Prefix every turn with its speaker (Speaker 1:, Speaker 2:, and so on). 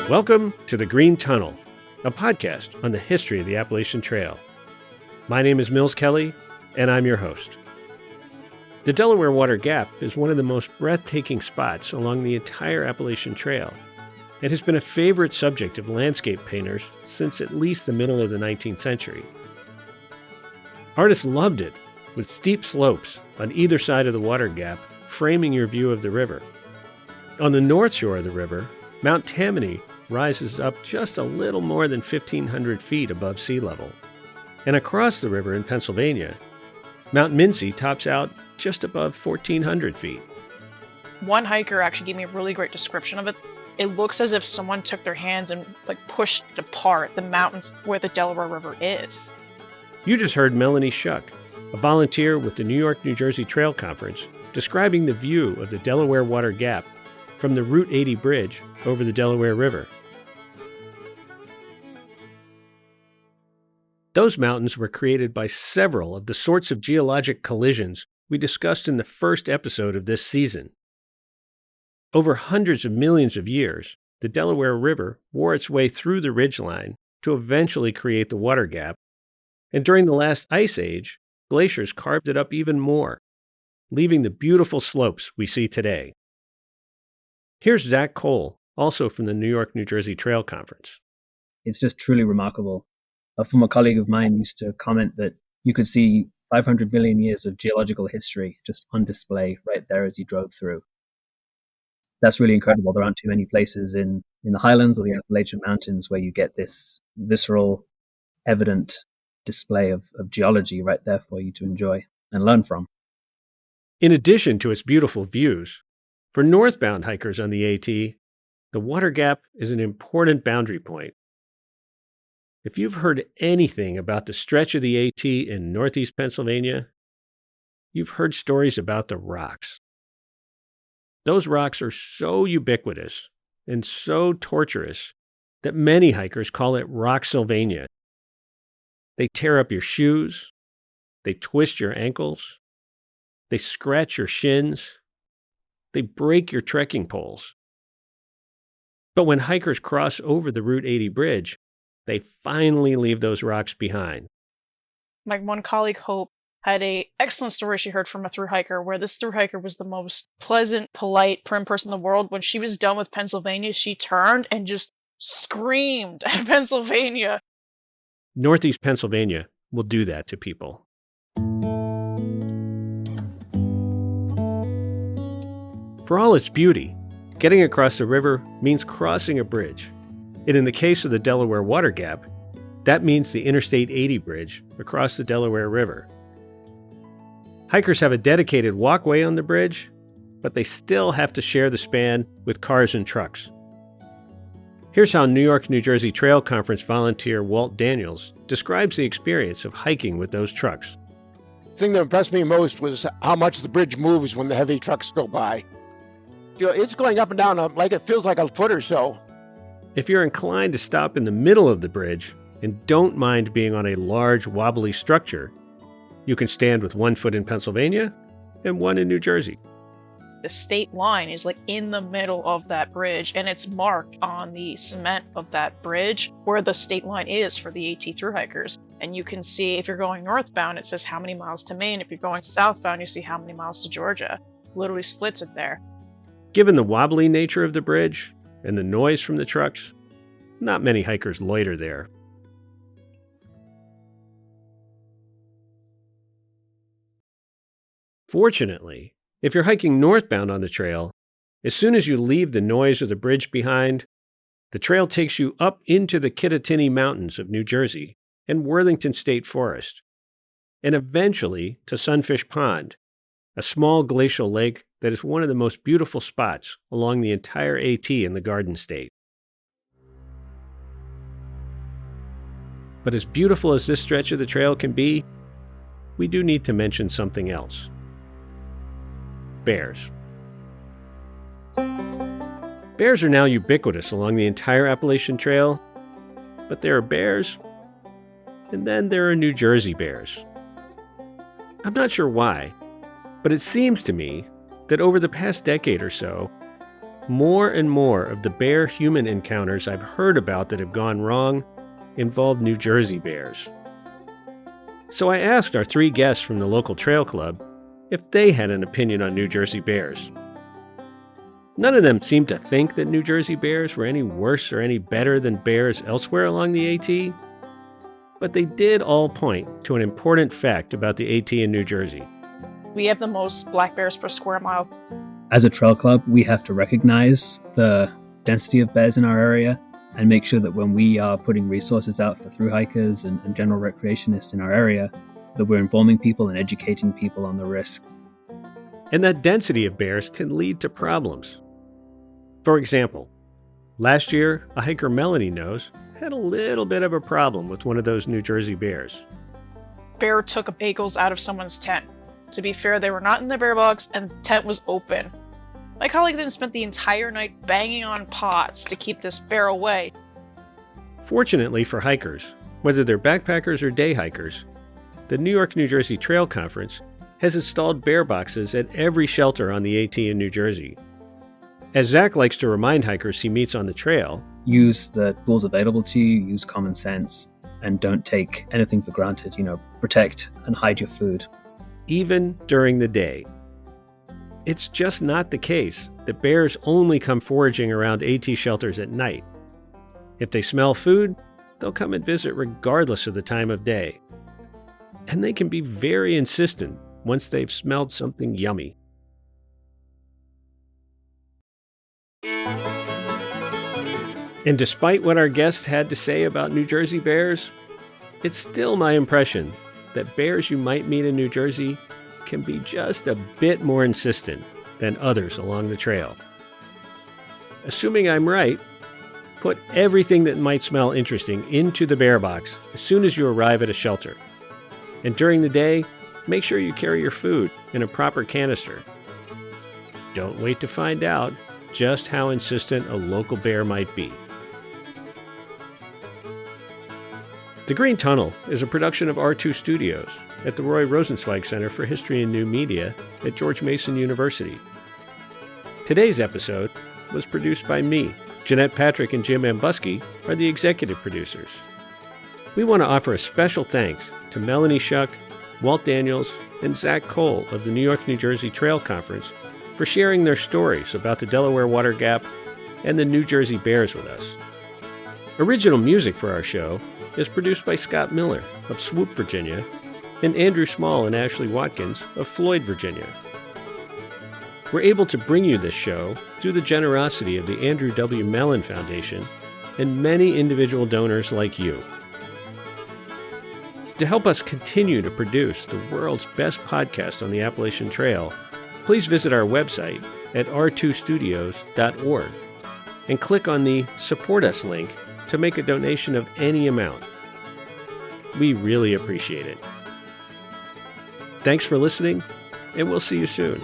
Speaker 1: Welcome to The Green Tunnel, a podcast on the history of the Appalachian Trail. My name is Mills Kelly, and I'm your host. The Delaware Water Gap is one of the most breathtaking spots along the entire Appalachian Trail. It has been a favorite subject of landscape painters since at least the middle of the 19th century. Artists loved it, with steep slopes on either side of the water gap framing your view of the river. On the north shore of the river, Mount Tammany rises up just a little more than 1,500 feet above sea level. And across the river in Pennsylvania, Mount Mincy tops out just above 1,400 feet.
Speaker 2: One hiker actually gave me a really great description of it. It looks as if someone took their hands and pushed apart the mountains where the Delaware River is.
Speaker 1: You just heard Melanie Shuck, a volunteer with the New York-New Jersey Trail Conference, describing the view of the Delaware Water Gap from the Route 80 bridge over the Delaware River. Those mountains were created by several of the sorts of geologic collisions we discussed in the first episode of this season. Over hundreds of millions of years, the Delaware River wore its way through the ridgeline to eventually create the water gap, and during the last ice age, glaciers carved it up even more, leaving the beautiful slopes we see today. Here's Zach Cole, also from the New York-New Jersey Trail Conference.
Speaker 3: It's just truly remarkable. A former colleague of mine used to comment that you could see 500 million years of geological history just on display right there as you drove through. That's really incredible. There aren't too many places in the highlands or the Appalachian Mountains where you get this visceral, evident display of geology right there for you to enjoy and learn from.
Speaker 1: In addition to its beautiful views, for northbound hikers on the AT, the water gap is an important boundary point. If you've heard anything about the stretch of the AT in northeast Pennsylvania, you've heard stories about the rocks. Those rocks are so ubiquitous and so torturous that many hikers call it Rocksylvania. They tear up your shoes, they twist your ankles, they scratch your shins, they break your trekking poles. But when hikers cross over the Route 80 bridge, they finally leave those rocks behind.
Speaker 2: My one colleague, Hope, had an excellent story she heard from a thru hiker where this thru hiker was the most pleasant, polite, prim person in the world. When she was done with Pennsylvania, she turned and just screamed at Pennsylvania.
Speaker 1: Northeast Pennsylvania will do that to people. For all its beauty, getting across the river means crossing a bridge. And in the case of the Delaware Water Gap, that means the Interstate 80 bridge across the Delaware River. Hikers have a dedicated walkway on the bridge, but they still have to share the span with cars and trucks. Here's how New York-New Jersey Trail Conference volunteer Walt Daniels describes the experience of hiking with those trucks.
Speaker 4: The thing that impressed me most was how much the bridge moves when the heavy trucks go by. It's going up and down like it feels like a foot or so.
Speaker 1: If you're inclined to stop in the middle of the bridge and don't mind being on a large, wobbly structure, you can stand with one foot in Pennsylvania and one in New Jersey.
Speaker 2: The state line is in the middle of that bridge, and it's marked on the cement of that bridge where the state line is for the AT thru hikers. And you can see if you're going northbound, it says how many miles to Maine. If you're going southbound, you see how many miles to Georgia. Literally splits it there.
Speaker 1: Given the wobbly nature of the bridge and the noise from the trucks, not many hikers loiter there. Fortunately, if you're hiking northbound on the trail, as soon as you leave the noise of the bridge behind, the trail takes you up into the Kittatinny Mountains of New Jersey and Worthington State Forest, and eventually to Sunfish Pond, a small glacial lake that is one of the most beautiful spots along the entire AT in the Garden State. But as beautiful as this stretch of the trail can be, we do need to mention something else. Bears. Bears are now ubiquitous along the entire Appalachian Trail, but there are bears, and then there are New Jersey bears. I'm not sure why, but it seems to me that over the past decade or so, more and more of the bear-human encounters I've heard about that have gone wrong involve New Jersey bears. So I asked our 3 guests from the local trail club if they had an opinion on New Jersey bears. None of them seemed to think that New Jersey bears were any worse or any better than bears elsewhere along the AT, but they did all point to an important fact about the AT in New Jersey.
Speaker 2: We have the most black bears per square mile.
Speaker 3: As a trail club, we have to recognize the density of bears in our area and make sure that when we are putting resources out for thru hikers and general recreationists in our area, that we're informing people and educating people on the risk.
Speaker 1: And that density of bears can lead to problems. For example, last year, a hiker Melanie knows had a little bit of a problem with one of those New Jersey bears.
Speaker 2: Bear took bagels out of someone's tent. To be fair, they were not in the bear box and the tent was open. My colleague then spent the entire night banging on pots to keep this bear away.
Speaker 1: Fortunately for hikers, whether they're backpackers or day hikers, the New York-New Jersey Trail Conference has installed bear boxes at every shelter on the AT in New Jersey. As Zach likes to remind hikers he meets on the trail,
Speaker 3: use the tools available to you, use common sense, and don't take anything for granted. Protect and hide your food.
Speaker 1: Even during the day. It's just not the case that bears only come foraging around AT shelters at night. If they smell food, they'll come and visit regardless of the time of day. And they can be very insistent once they've smelled something yummy. And despite what our guests had to say about New Jersey bears, it's still my impression that bears you might meet in New Jersey can be just a bit more insistent than others along the trail. Assuming I'm right, put everything that might smell interesting into the bear box as soon as you arrive at a shelter. And during the day, make sure you carry your food in a proper canister. Don't wait to find out just how insistent a local bear might be. The Green Tunnel is a production of R2 Studios at the Roy Rosenzweig Center for History and New Media at George Mason University. Today's episode was produced by me. Jeanette Patrick and Jim Ambuski are the executive producers. We want to offer a special thanks to Melanie Shuck, Walt Daniels, and Zach Cole of the New York-New Jersey Trail Conference for sharing their stories about the Delaware Water Gap and the New Jersey Bears with us. Original music for our show is produced by Scott Miller of Swoop, Virginia, and Andrew Small and Ashley Watkins of Floyd, Virginia. We're able to bring you this show through the generosity of the Andrew W. Mellon Foundation and many individual donors like you. To help us continue to produce the world's best podcast on the Appalachian Trail, please visit our website at r2studios.org and click on the Support Us link to make a donation of any amount. We really appreciate it. Thanks for listening, and we'll see you soon.